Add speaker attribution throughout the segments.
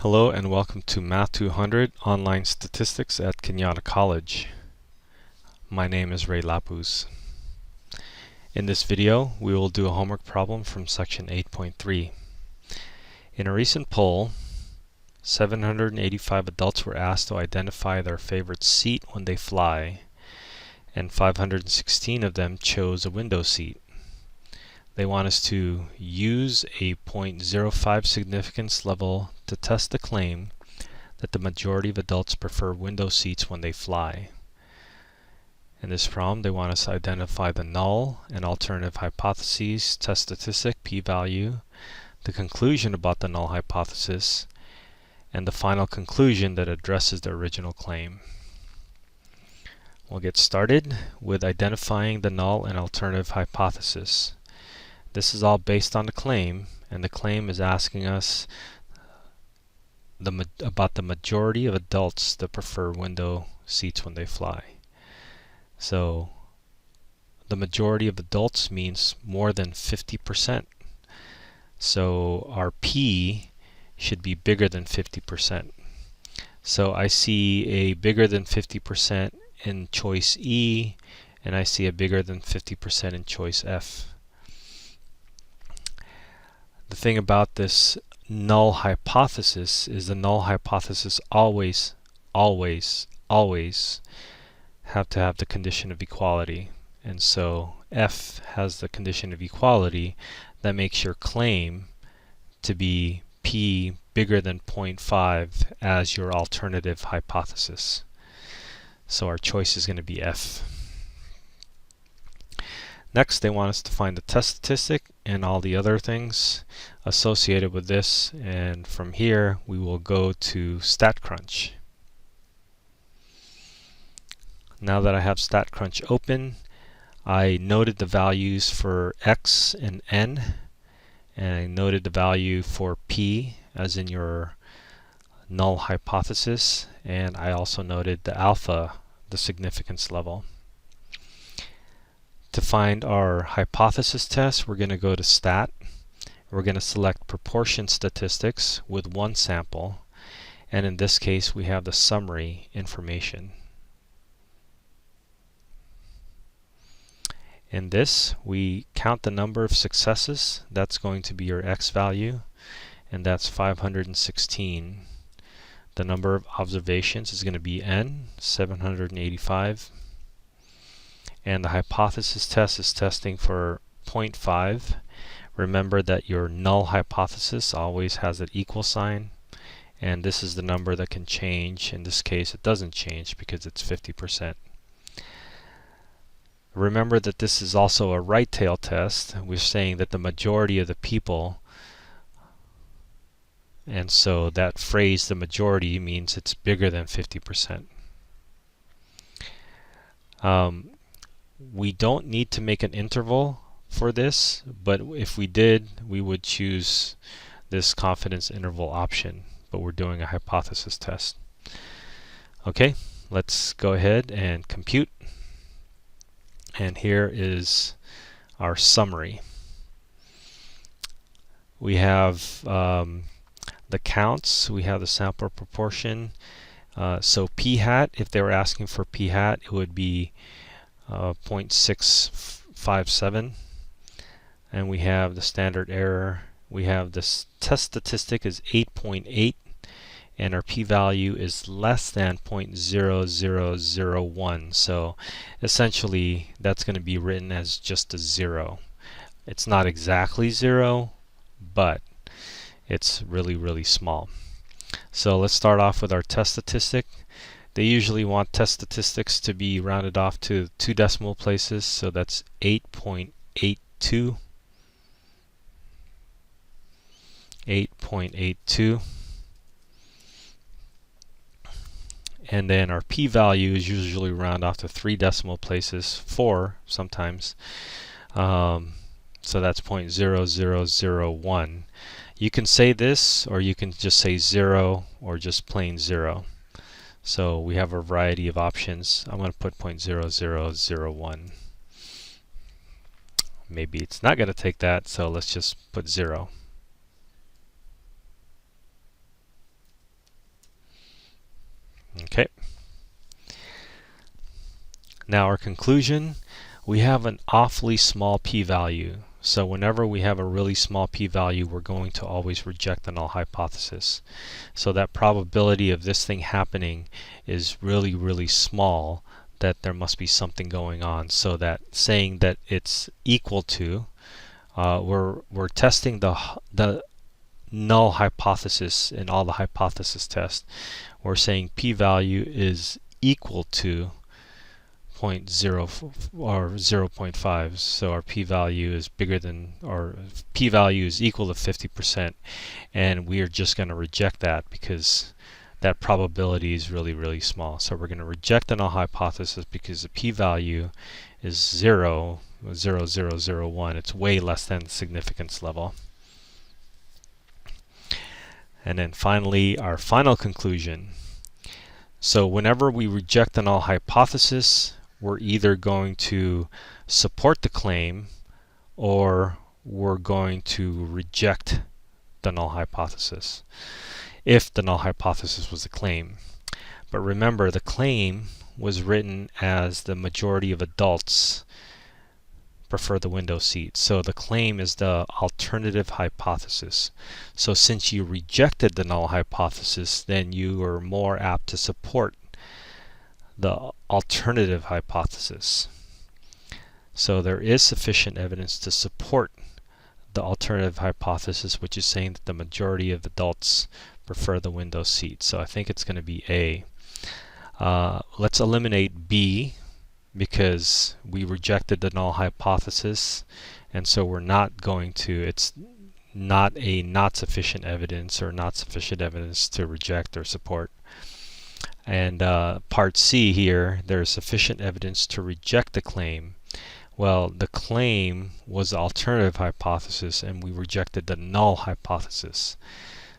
Speaker 1: Hello and welcome to m200 online statistics at Cañada College. My name is Lapuz. In this video, we will do a homework problem from section 8.3. In a recent poll, 785 adults were asked to identify their favorite seat when they fly, and 516 of them chose a window seat. They want us to use a 0.05 significance level to test the claim that the majority of adults prefer window seats when they fly. In this problem, they want us to identify the null and alternative hypotheses, test statistic, p-value, the conclusion about the null hypothesis, and the final conclusion that addresses the original claim. We'll get started with identifying the null and alternative hypothesis. This is all based on the claim, and the claim is asking us about the majority of adults that prefer window seats when they fly. So the majority of adults means more than 50%. So our P should be bigger than 50%. So I see a bigger than 50% in choice E, and I see a bigger than 50% in choice F. The thing about this null hypothesis is the null hypothesis always have to have the condition of equality. And so F has the condition of equality that makes your claim to be P bigger than 0.5 as your alternative hypothesis. So our choice is going to be F. Next, they want us to find the test statistic and all the other things associated with this, and from here we will go to StatCrunch. Now that I have StatCrunch open, I noted the values for X and N, and I noted the value for P as in your null hypothesis, and I also noted the alpha, the significance level. To find our hypothesis test, we're going to go to Stat. We're going to select proportion statistics with one sample, and in this case we have the summary information. In this, we count the number of successes. That's going to be your X value, and that's 516. The number of observations is going to be N, 785. And the hypothesis test is testing for 0.5. Remember that your null hypothesis always has an equal sign, and this is the number that can change. In this case, it doesn't change because it's 50%. Remember that this is also a right tail test. We're saying that the majority of the people, and so that phrase, the majority, means it's bigger than 50%. We don't need to make an interval for this, but if we did, we would choose this confidence interval option, but we're doing a hypothesis test. Okay, let's go ahead and compute. And here is our summary. We have the counts, we have the sample proportion. So p hat, if they were asking for p hat, it would be 0.657, and we have the standard error. We have this test statistic is 8.8, and our p-value is less than 0.0001. So essentially that's going to be written as just a 0. It's not exactly 0, but it's really small. So let's start off with our test statistic. They usually want test statistics to be rounded off to 2 decimal places, so that's 8.82. 8.82. And then our p-value is usually round off to 3 decimal places, 4 sometimes. So that's 0.0001. You can say this, or you can just say 0, or just plain 0. So we have a variety of options. I'm going to put 0.0001. Maybe it's not going to take that, so let's just put 0. Okay. Now our conclusion, we have an awfully small p-value. So whenever we have a really small p-value, we're going to always reject the null hypothesis. So that probability of this thing happening is really, really small, that there must be something going on. So that saying that it's equal to, we're testing the null hypothesis in all the hypothesis tests. We're saying p-value is equal to 0.0 or 0.5, so our p-value is bigger than, or p-value is equal to 50%, and we are just going to reject that because that probability is really, really small. So we're going to reject the null hypothesis because the p-value is 0.0001. It's way less than the significance level. And then finally, our final conclusion. So whenever we reject the null hypothesis, we're either going to support the claim or we're going to reject the null hypothesis, if the null hypothesis was a claim. But remember, the claim was written as the majority of adults prefer the window seat. So the claim is the alternative hypothesis. So since you rejected the null hypothesis, then you are more apt to support the alternative hypothesis. So there is sufficient evidence to support the alternative hypothesis, which is saying that the majority of adults prefer the window seat. So I think it's going to be A. Let's eliminate B, because we rejected the null hypothesis, and so we're not going to, it's not sufficient evidence or not sufficient evidence to reject or support. And part C here, there is sufficient evidence to reject the claim. Well, the claim was the alternative hypothesis, and we rejected the null hypothesis.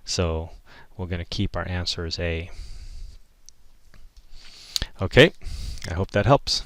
Speaker 1: So we're going to keep our answer as A. Okay, I hope that helps.